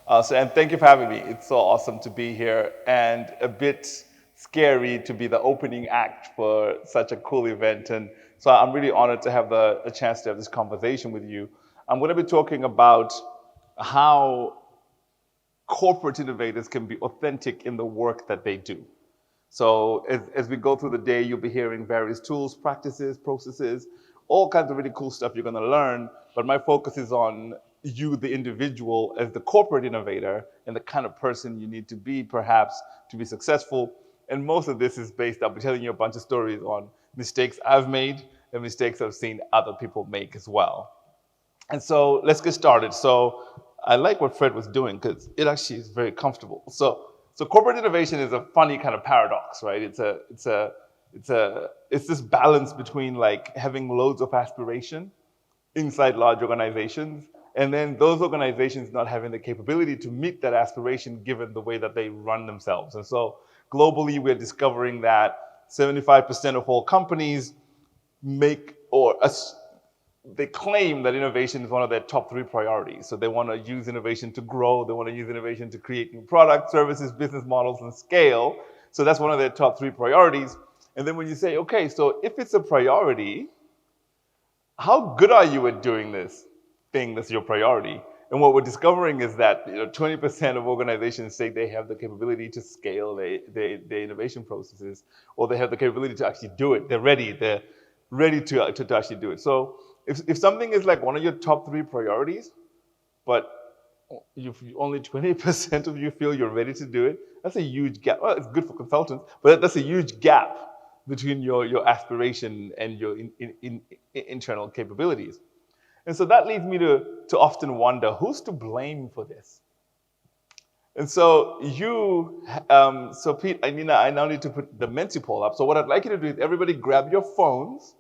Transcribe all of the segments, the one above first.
And thank you for having me. It's so awesome to be here and a bit scary to be the opening act for such a cool event. And so I'm really honored to have a chance to have this conversation with you. I'm going to be talking about how corporate innovators can be authentic in the work that they do. So as we go through the day, you'll be hearing various tools, practices, processes, all kinds of really cool stuff you're going to learn. But my focus is on you, the individual, as the corporate innovator and the kind of person you need to be, perhaps, to be successful. And most of this is based, I'll be telling you a bunch of stories on mistakes I've made and mistakes I've seen other people make as well. And so let's get started. So I like what Fred was doing because it actually is very comfortable. So corporate innovation is a funny kind of paradox, right? It's this balance between like having loads of aspiration inside large organizations, and then those organizations not having the capability to meet that aspiration given the way that they run themselves. And so globally, we're discovering that 75% of all companies they claim that innovation is one of their top 3 priorities. So they want to use innovation to grow. They want to use innovation to create new products, services, business models, and scale. So that's one of their top 3 priorities. And then when you say, okay, so if it's a priority, how good are you at doing this thing that's your priority? And what we're discovering is that 20% of organizations say they have the capability to scale their innovation processes, or they have the capability to actually do it. They're ready to actually do it. So if something is like one of your top 3 priorities, but only 20% of you feel you're ready to do it, that's a huge gap. Well, it's good for consultants, but that's a huge gap between your aspiration and your internal capabilities. And so that leads me to often wonder, who's to blame for this? And so Pete, Nina, I now need to put the Menti poll up. So what I'd like you to do is everybody grab your phones.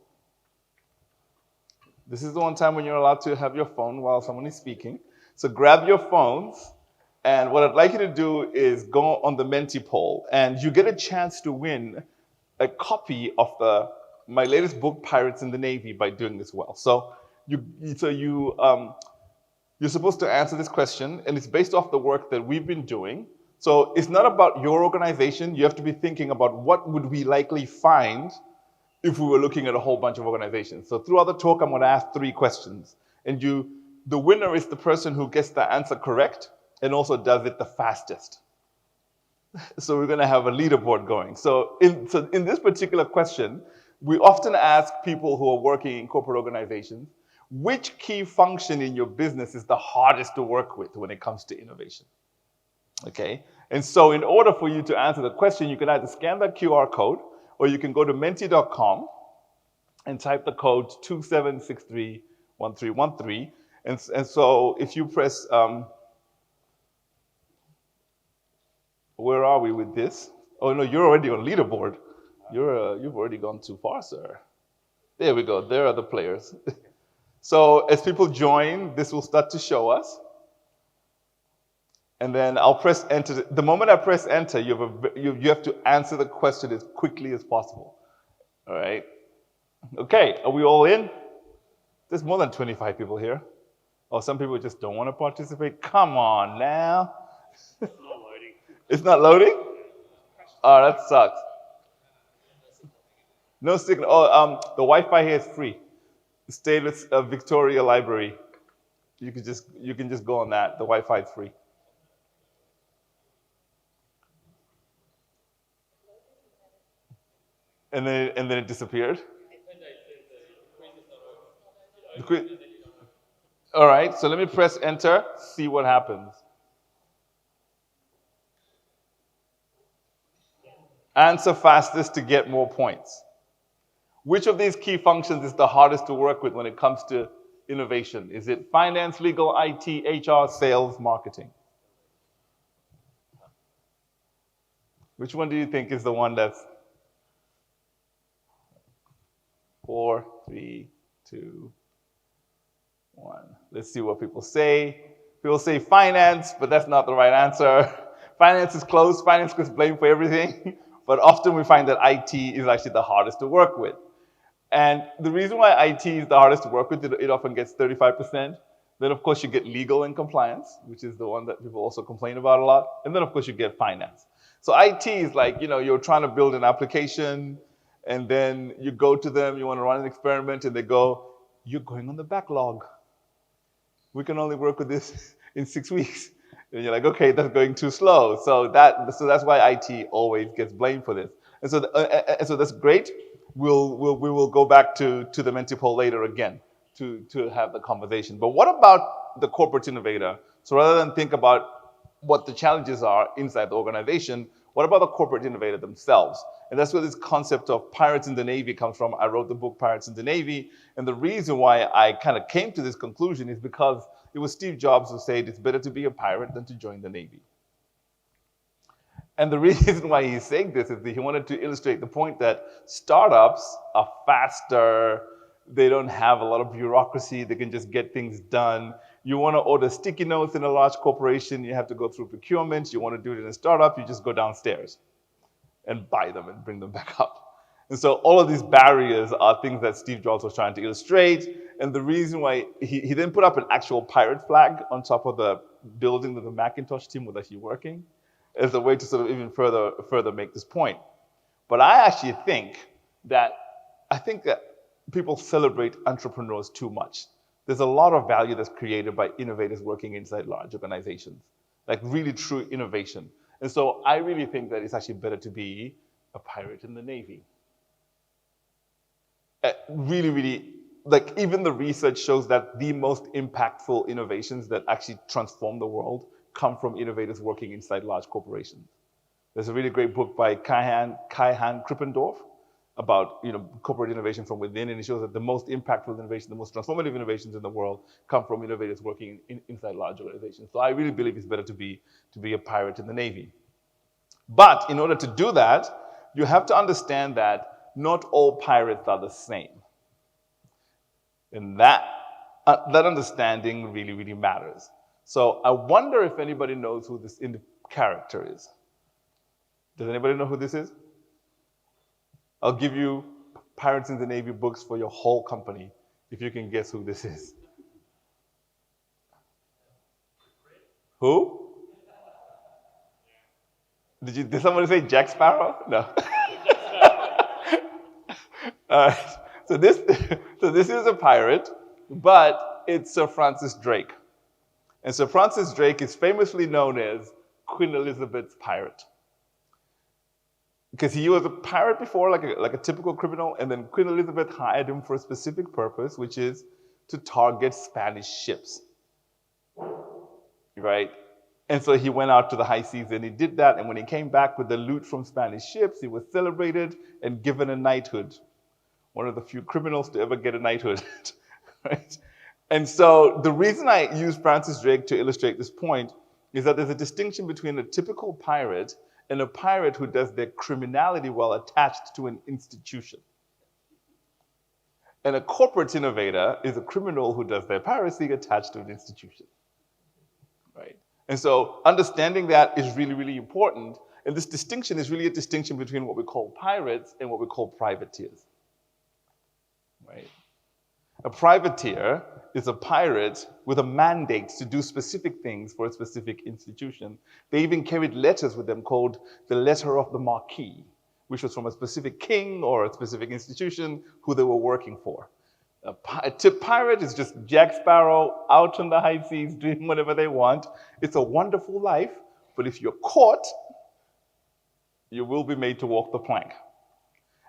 This is the one time when you're allowed to have your phone while someone is speaking. So grab your phones, and what I'd like you to do is go on the Menti poll, and you get a chance to win a copy of my latest book, Pirates in the Navy, by doing this well. So you're supposed to answer this question, and it's based off the work that we've been doing. So it's not about your organization. You have to be thinking about what would we likely find if we were looking at a whole bunch of organizations. So throughout the talk, I'm going to ask 3 questions. And the winner is the person who gets the answer correct and also does it the fastest. So we're going to have a leaderboard going. So in this particular question, we often ask people who are working in corporate organizations, which key function in your business is the hardest to work with when it comes to innovation? Okay? And so in order for you to answer the question, you can either scan that QR code, or you can go to menti.com and type the code 27631313. And so if you press, where are we with this? Oh no, you're already on leaderboard. You've already gone too far, sir. There we go, there are the players. So as people join, this will start to show us. And then I'll press enter. The moment I press enter, you have to answer the question as quickly as possible. All right? Okay, are we all in? There's more than 25 people here. Oh, some people just don't want to participate. Come on now. It's not loading. It's not loading? Oh, that sucks. No signal. Oh, the Wi-Fi here is free. Stay with Victoria Library. You can just go on that. The Wi-Fi is free. And then it disappeared. All right, so let me press enter, see what happens. Answer fastest to get more points. Which of these key functions is the hardest to work with when it comes to innovation? Is it finance, legal, IT, HR, sales, marketing? Which one do you think is the one that's 4, 3, 2, 1. Let's see what people say. People say finance, but that's not the right answer. Finance is close. Finance gets blamed for everything. But often we find that IT is actually the hardest to work with. And the reason why IT is the hardest to work with, it often gets 35%, Then, of course, you get legal and compliance, which is the one that people also complain about a lot. And then, of course, you get finance. So IT is like, you're trying to build an application, and then you go to them, you want to run an experiment, and they go, you're going on the backlog. We can only work with this in 6 weeks. And you're like, okay, that's going too slow. So that's why IT always gets blamed for this. And so that's great. We will go back to the Menti poll later again to have the conversation. But what about the corporate innovator? So rather than think about what the challenges are inside the organization, what about the corporate innovator themselves? And that's where this concept of pirates in the Navy comes from. I wrote the book Pirates in the Navy. And the reason why I kind of came to this conclusion is because it was Steve Jobs who said it's better to be a pirate than to join the Navy. And the reason why he's saying this is that he wanted to illustrate the point that startups are faster, they don't have a lot of bureaucracy, they can just get things done. You want to order sticky notes in a large corporation, you have to go through procurement. You want to do it in a startup, you just go downstairs and buy them and bring them back up. And so all of these barriers are things that Steve Jobs was trying to illustrate. And the reason why he then put up an actual pirate flag on top of the building that the Macintosh team was actually working as a way to sort of even further make this point. But I actually think that people celebrate entrepreneurs too much. There's a lot of value that's created by innovators working inside large organizations, like really true innovation. And so I really think that it's actually better to be a pirate in the Navy. Really, like even the research shows that the most impactful innovations that actually transform the world come from innovators working inside large corporations. There's a really great book by Kai-Han Krippendorf about corporate innovation from within, and it shows that the most impactful innovation, the most transformative innovations in the world come from innovators working inside large organizations. So I really believe it's better to be a pirate in the Navy. But in order to do that, you have to understand that not all pirates are the same. And that understanding really, really matters. So I wonder if anybody knows who this character is. Does anybody know who this is? I'll give you Pirates in the Navy books for your whole company if you can guess who this is. Who? Did somebody say Jack Sparrow? No. All right. So this is a pirate, but it's Sir Francis Drake. And Sir Francis Drake is famously known as Queen Elizabeth's pirate. Because he was a pirate before, like a typical criminal, and then Queen Elizabeth hired him for a specific purpose, which is to target Spanish ships. Right? And so he went out to the high seas and he did that, and when he came back with the loot from Spanish ships, he was celebrated and given a knighthood. One of the few criminals to ever get a knighthood. Right? And so the reason I use Francis Drake to illustrate this point is that there's a distinction between a typical pirate and a pirate who does their criminality while attached to an institution. And a corporate innovator is a criminal who does their piracy attached to an institution. Right? And so understanding that is really, really important. And this distinction is really a distinction between what we call pirates and what we call privateers. Right? A privateer is a pirate with a mandate to do specific things for a specific institution. They even carried letters with them called the Letter of the Marquis, which was from a specific king or a specific institution who they were working for. A pirate is just Jack Sparrow out on the high seas doing whatever they want. It's a wonderful life, but if you're caught, you will be made to walk the plank.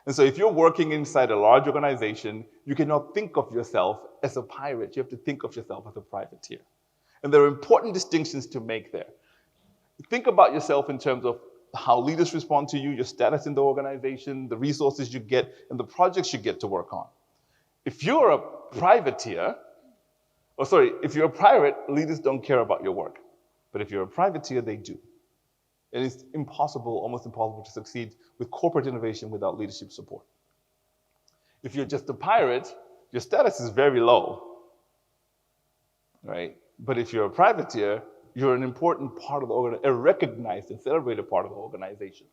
And so if you're working inside a large organization, you cannot think of yourself as a pirate. You have to think of yourself as a privateer. And there are important distinctions to make there. Think about yourself in terms of how leaders respond to you, your status in the organization, the resources you get, and the projects you get to work on. If you're a privateer, if you're a pirate, leaders don't care about your work. But if you're a privateer, they do. And it's almost impossible to succeed with corporate innovation without leadership support. If you're just a pirate, your status is very low, right? But if you're a privateer, you're an important part of the organization, a recognized and celebrated part of the organization.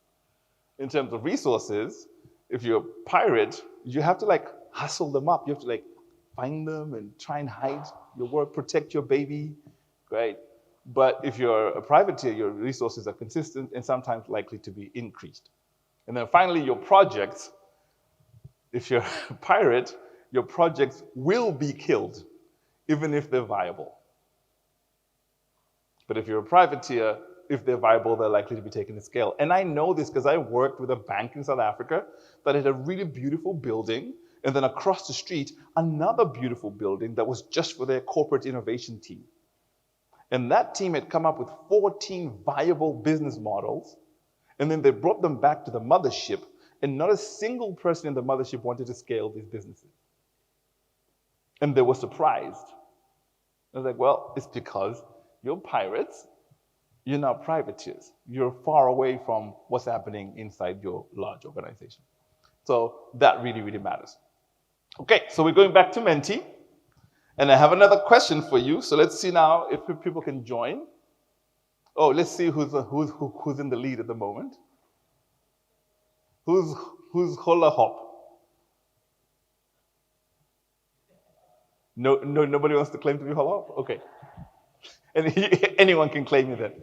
In terms of resources, if you're a pirate, you have to hustle them up. You have to find them and try and hide your work, protect your baby, right? But if you're a privateer, your resources are consistent and sometimes likely to be increased. And then finally, your projects, if you're a pirate, your projects will be killed, even if they're viable. But if you're a privateer, if they're viable, they're likely to be taken to scale. And I know this because I worked with a bank in South Africa that had a really beautiful building, and then across the street, another beautiful building that was just for their corporate innovation team. And that team had come up with 14 viable business models, and then they brought them back to the mothership, and not a single person in the mothership wanted to scale these businesses. And they were surprised. I was like, well, it's because you're pirates, you're not privateers. You're far away from what's happening inside your large organization. So that really, really matters. Okay, so we're going back to Menti. And I have another question for you. So let's see now if people can join. Oh, let's see who's in the lead at the moment. Who's hula hop? No, nobody wants to claim to be hula hop? Okay. And anyone can claim it then.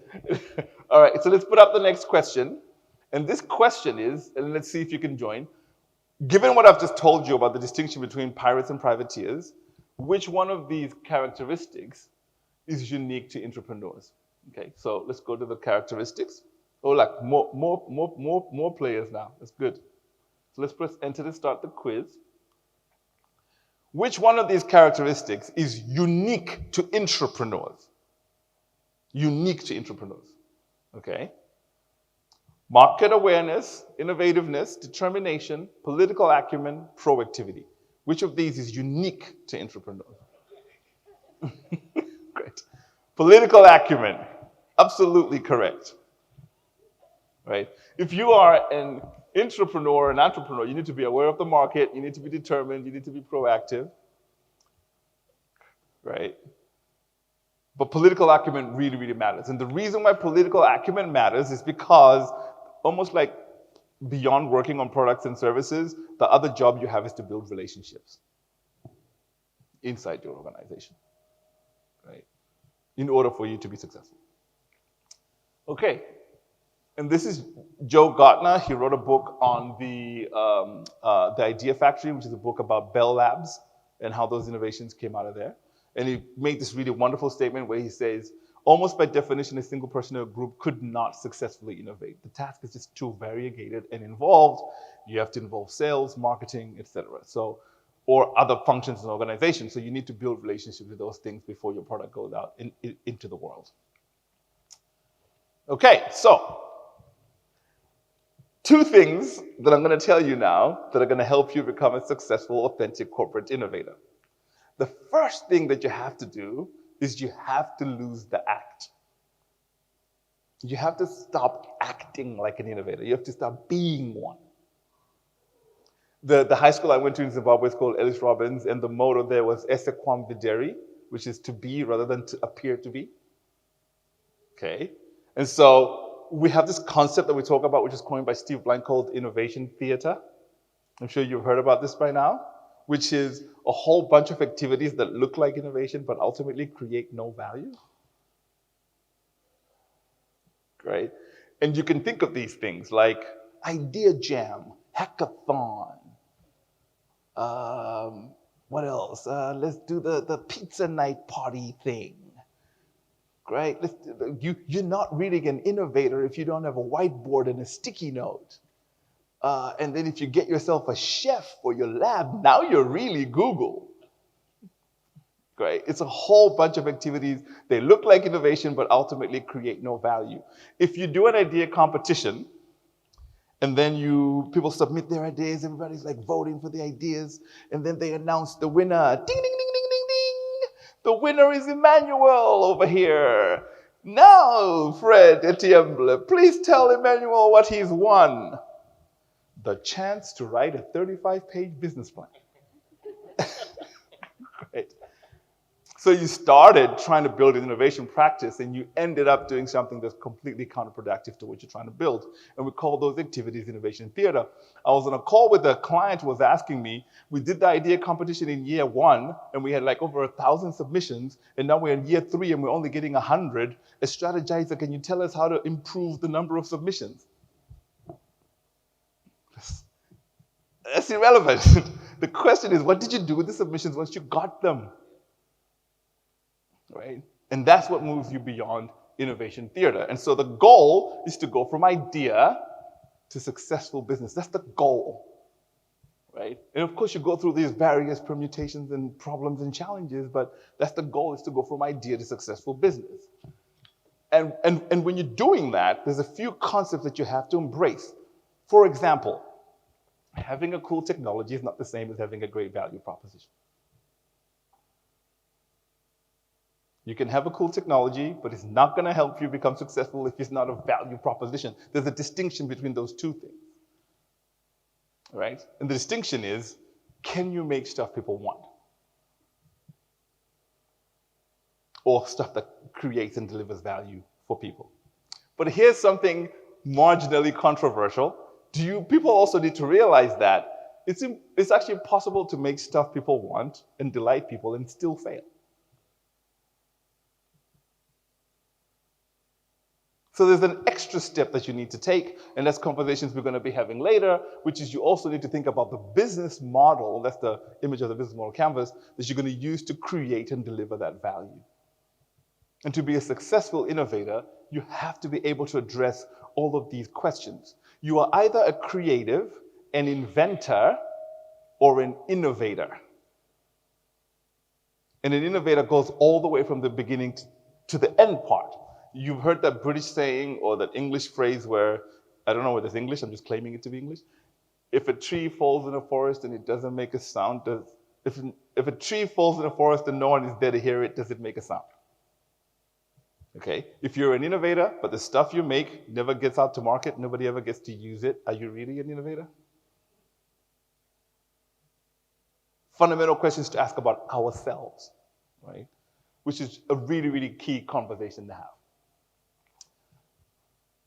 All right, so let's put up the next question. And this question is, and let's see if you can join. Given what I've just told you about the distinction between pirates and privateers, which one of these characteristics is unique to intrapreneurs? Okay, so let's go to the characteristics. Oh, like more players now. That's good. So let's press enter to start the quiz. Which one of these characteristics is unique to intrapreneurs? Unique to intrapreneurs. Okay. Market awareness, innovativeness, determination, political acumen, proactivity. Which of these is unique to intrapreneurs? Great. Political acumen. Absolutely correct. Right? If you are an intrapreneur, an entrepreneur, you need to be aware of the market, you need to be determined, you need to be proactive. Right? But political acumen really, really matters. And the reason why political acumen matters is because almost like beyond working on products and services, the other job you have is to build relationships inside your organization, right? In order for you to be successful. Okay, and this is Joe Gartner. He wrote a book on the Idea Factory, which is a book about Bell Labs and how those innovations came out of there. And he made this really wonderful statement where he says, almost by definition, a single person or group could not successfully innovate. The task is just too variegated and involved. You have to involve sales, marketing, etc. So, or other functions in the organization. So you need to build relationships with those things before your product goes out into the world. Okay, so two things that I'm going to tell you now that are going to help you become a successful, authentic corporate innovator. The first thing that you have to do is you have to lose the act. You have to stop acting like an innovator. You have to start being one. The high school I went to in Zimbabwe is called Ellis Robbins, and the motto there was Esse quam videri, which is to be rather than to appear to be. Okay? And so we have this concept that we talk about, which is coined by Steve Blank, called innovation theater. I'm sure you've heard about this by now, which is a whole bunch of activities that look like innovation but ultimately create no value. Right? And you can think of these things like idea jam, hackathon. What else? Let's do the pizza night party thing. Right? You're not really an innovator if you don't have a whiteboard and a sticky note. And then if you get yourself a chef for your lab, now you're really Google. Right? It's a whole bunch of activities. They look like innovation, but ultimately create no value. If you do an idea competition, and then people submit their ideas, everybody's like voting for the ideas, and then they announce the winner. Ding, ding, ding, ding, ding, ding. The winner is Emmanuel over here. Now, Fred Etiemble, please tell Emmanuel what he's won. The chance to write a 35-page business plan. Right. So you started trying to build an innovation practice and you ended up doing something that's completely counterproductive to what you're trying to build. And we call those activities innovation theater. I was on a call with a client who was asking me, we did the idea competition in year 1 and we had like over 1,000 submissions, and now we're in year 3 and we're only getting 100. As Strategyzer, can you tell us how to improve the number of submissions? That's irrelevant. The question is, what did you do with the submissions once you got them? Right? And that's what moves you beyond innovation theater. And so the goal is to go from idea to successful business. That's the goal. Right? And of course, you go through these various permutations and problems and challenges, but that's the goal, is to go from idea to successful business. And when you're doing that, there's a few concepts that you have to embrace. For example, having a cool technology is not the same as having a great value proposition. You can have a cool technology, but it's not going to help you become successful if it's not a value proposition. There's a distinction between those two things. Right? And the distinction is, can you make stuff people want? Or stuff that creates and delivers value for people. But here's something marginally controversial. People also need to realize that it's actually possible to make stuff people want and delight people and still fail. So there's an extra step that you need to take, and that's conversations we're going to be having later, which is you also need to think about the business model, that's the image of the business model canvas, that you're going to use to create and deliver that value. And to be a successful innovator, you have to be able to address all of these questions. You are either a creative, an inventor, or an innovator. And an innovator goes all the way from the beginning to the end part. You've heard that British saying or that English phrase where, I don't know whether it's English, I'm just claiming it to be English. If a tree falls in a forest and it doesn't make a sound, if a tree falls in a forest and no one is there to hear it, does it make a sound? Okay, if you're an innovator, but the stuff you make never gets out to market, nobody ever gets to use it, are you really an innovator? Fundamental questions to ask about ourselves, right? Which is a really, really key conversation to have.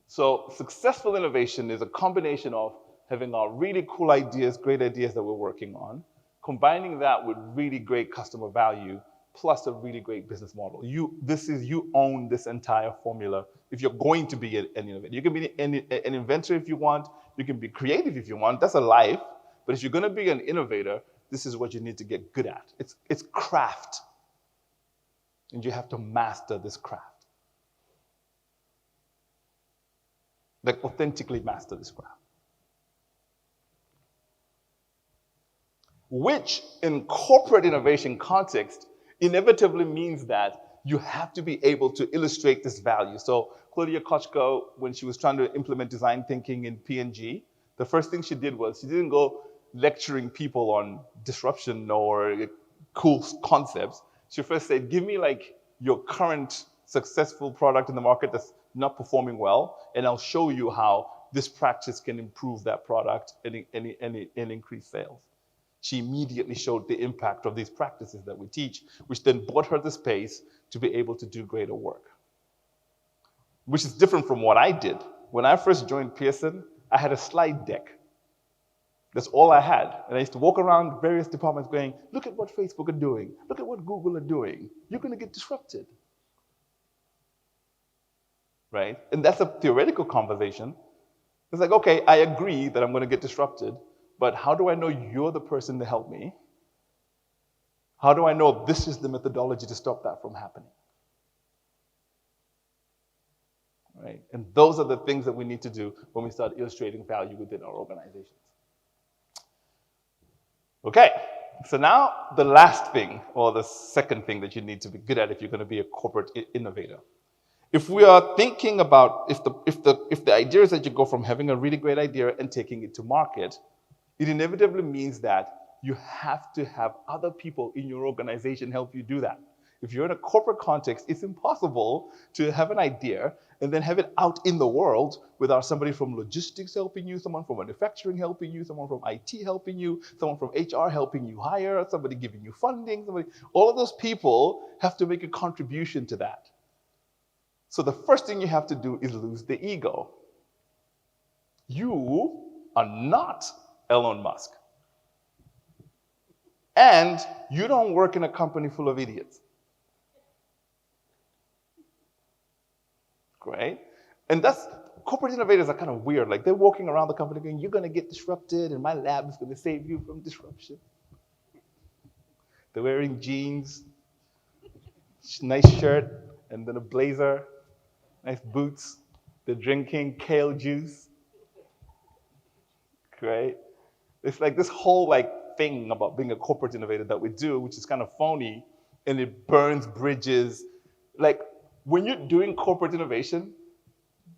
So successful innovation is a combination of having our really cool ideas, great ideas that we're working on, combining that with really great customer value, plus a really great business model. You own this entire formula if you're going to be an innovator. You can be an inventor if you want. You can be creative if you want. That's a life. But if you're going to be an innovator, this is what you need to get good at. It's craft. And you have to master this craft. Like authentically master this craft. Which in corporate innovation context inevitably means that you have to be able to illustrate this value. So Claudia Kochko, when she was trying to implement design thinking in P&G, the first thing she did was she didn't go lecturing people on disruption or cool concepts. She first said, give me like your current successful product in the market that's not performing well, and I'll show you how this practice can improve that product and increase sales. She immediately showed the impact of these practices that we teach, which then brought her the space to be able to do greater work. Which is different from what I did. When I first joined Pearson, I had a slide deck. That's all I had. And I used to walk around various departments going, look at what Facebook are doing. Look at what Google are doing. You're going to get disrupted. Right? And that's a theoretical conversation. It's like, okay, I agree that I'm going to get disrupted, but how do I know you're the person to help me? How do I know this is the methodology to stop that from happening? Right? And those are the things that we need to do when we start illustrating value within our organizations. Okay, so now the last thing, or the second thing that you need to be good at if you're going to be a corporate innovator. If we are thinking about if the idea is that you go from having a really great idea and taking it to market, it inevitably means that you have to have other people in your organization help you do that. If you're in a corporate context, it's impossible to have an idea and then have it out in the world without somebody from logistics helping you, someone from manufacturing helping you, someone from IT helping you, someone from HR helping you hire, somebody giving you funding, all of those people have to make a contribution to that. So the first thing you have to do is lose the ego. You are not Elon Musk. And you don't work in a company full of idiots. Great. And corporate innovators are kind of weird. Like they're walking around the company going, you're going to get disrupted and my lab is going to save you from disruption. They're wearing jeans, nice shirt, and then a blazer, nice boots. They're drinking kale juice. Great. It's like this whole thing about being a corporate innovator that we do, which is kind of phony, and it burns bridges. Like when you're doing corporate innovation,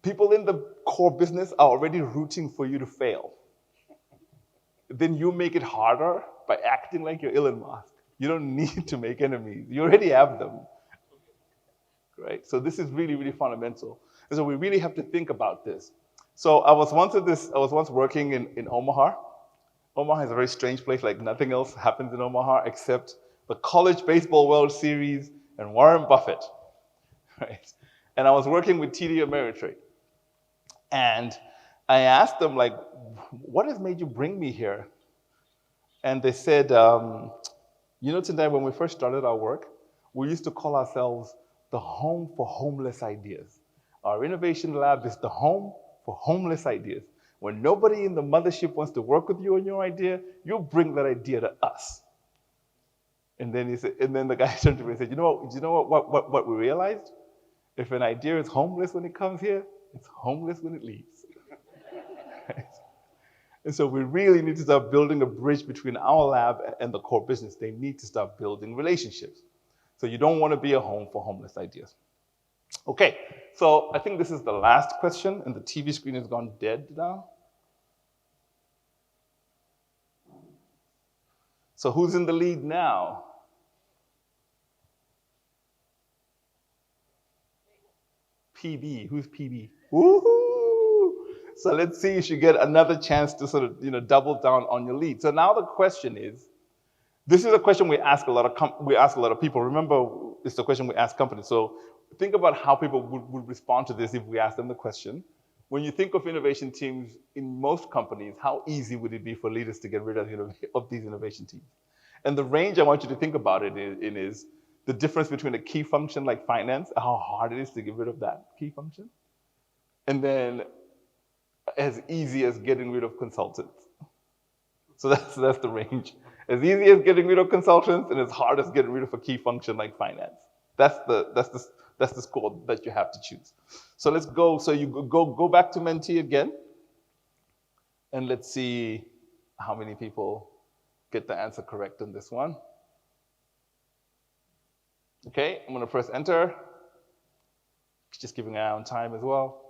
people in the core business are already rooting for you to fail. Then you make it harder by acting like you're Elon Musk. You don't need to make enemies. You already have them. Right? So this is really, really fundamental. And so we really have to think about this. So I was once working in Omaha. Omaha is a very strange place. Like nothing else happens in Omaha except the College Baseball World Series and Warren Buffett. Right? And I was working with TD Ameritrade. And I asked them, what has made you bring me here? And they said, Tendayi, when we first started our work, we used to call ourselves the home for homeless ideas. Our innovation lab is the home for homeless ideas. When nobody in the mothership wants to work with you on your idea, you bring that idea to us. And then the guy turned to me and said, you know what we realized? If an idea is homeless when it comes here, it's homeless when it leaves. Right? And so we really need to start building a bridge between our lab and the core business. They need to start building relationships. So you don't want to be a home for homeless ideas. Okay, so I think this is the last question, and the TV screen has gone dead now. So who's in the lead now? PB, who's PB? Woohoo! So let's see if you get another chance to sort of, double down on your lead. So now the question is, this is a question we ask a lot of people. Remember, it's the question we ask companies. So think about how people would respond to this if we ask them the question. When you think of innovation teams in most companies, how easy would it be for leaders to get rid of these innovation teams? And the range I want you to think about it in is the difference between a key function like finance, how hard it is to get rid of that key function, and then as easy as getting rid of consultants. So that's the range. As easy as getting rid of consultants and as hard as getting rid of a key function like finance. That's the score that you have to choose. So let's go. So you go back to Mentee again, and let's see how many people get the answer correct on this one. Okay, I'm going to press enter. Just giving an eye on time as well.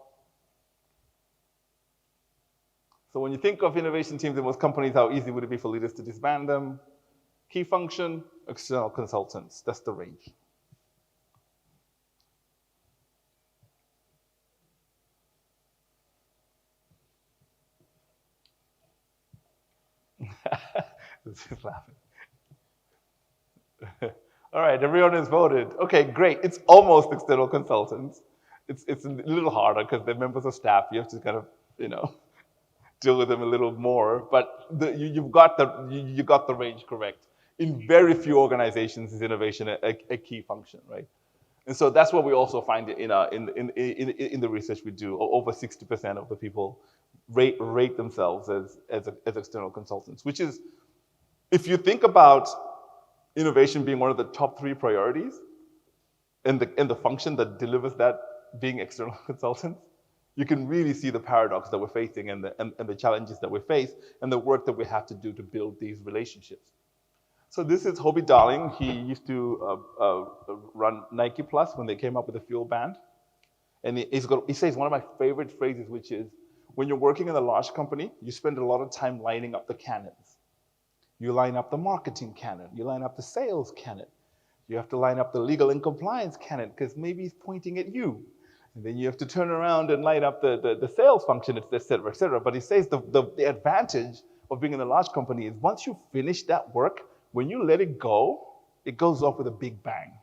So when you think of innovation teams in most companies, how easy would it be for leaders to disband them? Key function, external consultants. That's the range. This is laughing. All right, everyone has voted. Okay, great. It's almost external consultants. It's a little harder because they're members of staff. You have to kind of, deal with them a little more. But you got the range correct. In very few organizations is innovation a key function, right? And so that's what we also find in the research we do. Over 60% of the people rate themselves as external consultants, which is, if you think about innovation being one of the top 3 priorities and the function that delivers that being external consultants, you can really see the paradox that we're facing and the challenges that we face and the work that we have to do to build these relationships. So this is Hobie Darling. He used to run Nike Plus when they came up with the fuel band. And he says one of my favorite phrases, which is, when you're working in a large company, you spend a lot of time lining up the cannons. You line up the marketing cannon. You line up the sales cannon. You have to line up the legal and compliance candidate because maybe he's pointing at you. And then you have to turn around and line up the sales function, et cetera, et cetera. But he says the advantage of being in a large company is once you finish that work, when you let it goes off with a big bang.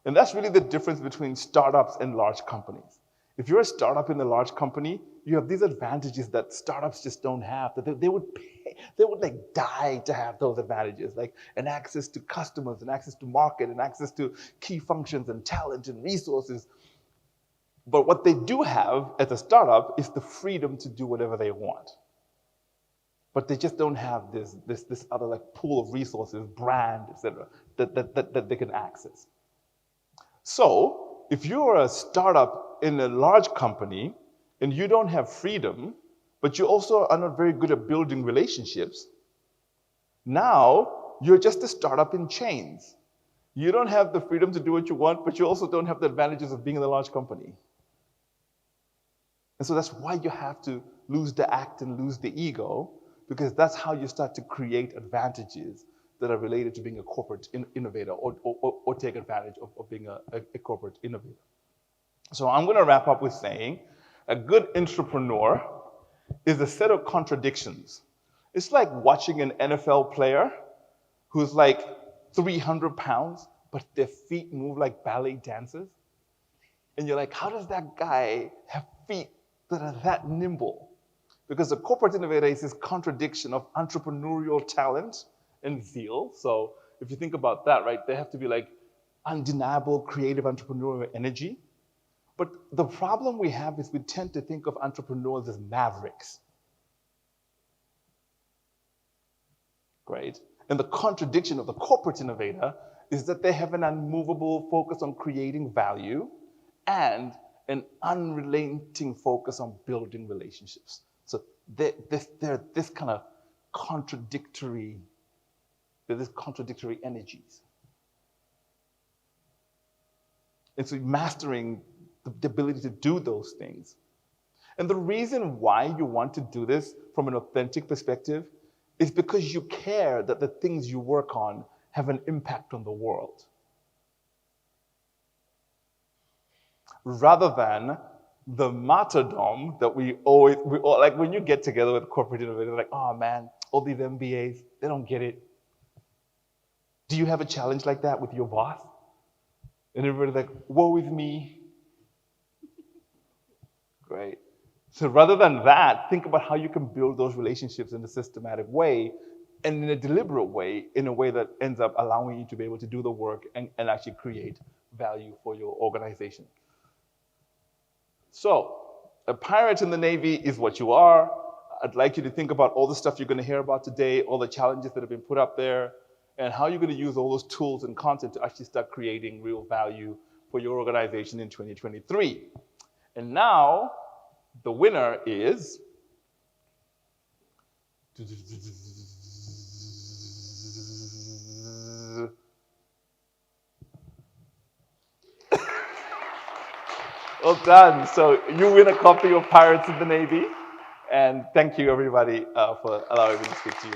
And that's really the difference between startups and large companies. If you're a startup in a large company, you have these advantages that startups just don't have, that they would like die to have those advantages, like an access to customers, an access to market, and access to key functions and talent and resources. But what they do have as a startup is the freedom to do whatever they want. But they just don't have this other like pool of resources, brand, etc., that they can access. So if you're a startup in a large company and you don't have freedom, but you also are not very good at building relationships, now you're just a startup in chains. You don't have the freedom to do what you want, but you also don't have the advantages of being in a large company. And so that's why you have to lose the act and lose the ego, because that's how you start to create advantages that are related to being a corporate innovator or take advantage of being a corporate innovator. So I'm going to wrap up with saying a good intrapreneur is a set of contradictions. It's like watching an NFL player who's like 300 pounds, but their feet move like ballet dancers. And you're like, how does that guy have feet that are that nimble? Because a corporate innovator is this contradiction of entrepreneurial talent and zeal. So if you think about that, right, they have to be like undeniable creative entrepreneurial energy. But the problem we have is we tend to think of entrepreneurs as mavericks. Right? And the contradiction of the corporate innovator is that they have an unmovable focus on creating value and an unrelenting focus on building relationships. So they're this kind of contradictory energies. And so mastering the ability to do those things. And the reason why you want to do this from an authentic perspective is because you care that the things you work on have an impact on the world. Rather than the martyrdom that we all like when you get together with corporate innovators, like, oh man, all these MBAs, they don't get it. Do you have a challenge like that with your boss? And everybody's like, woe is me. Great. So rather than that, think about how you can build those relationships in a systematic way and in a deliberate way, in a way that ends up allowing you to be able to do the work and actually create value for your organization. So, a pirate in the Navy is what you are. I'd like you to think about all the stuff you're going to hear about today, all the challenges that have been put up there, and how you're going to use all those tools and content to actually start creating real value for your organization in 2023. And now, the winner is... Well done. So you win a copy of Pirates in the Navy. And thank you, everybody, for allowing me to speak to you.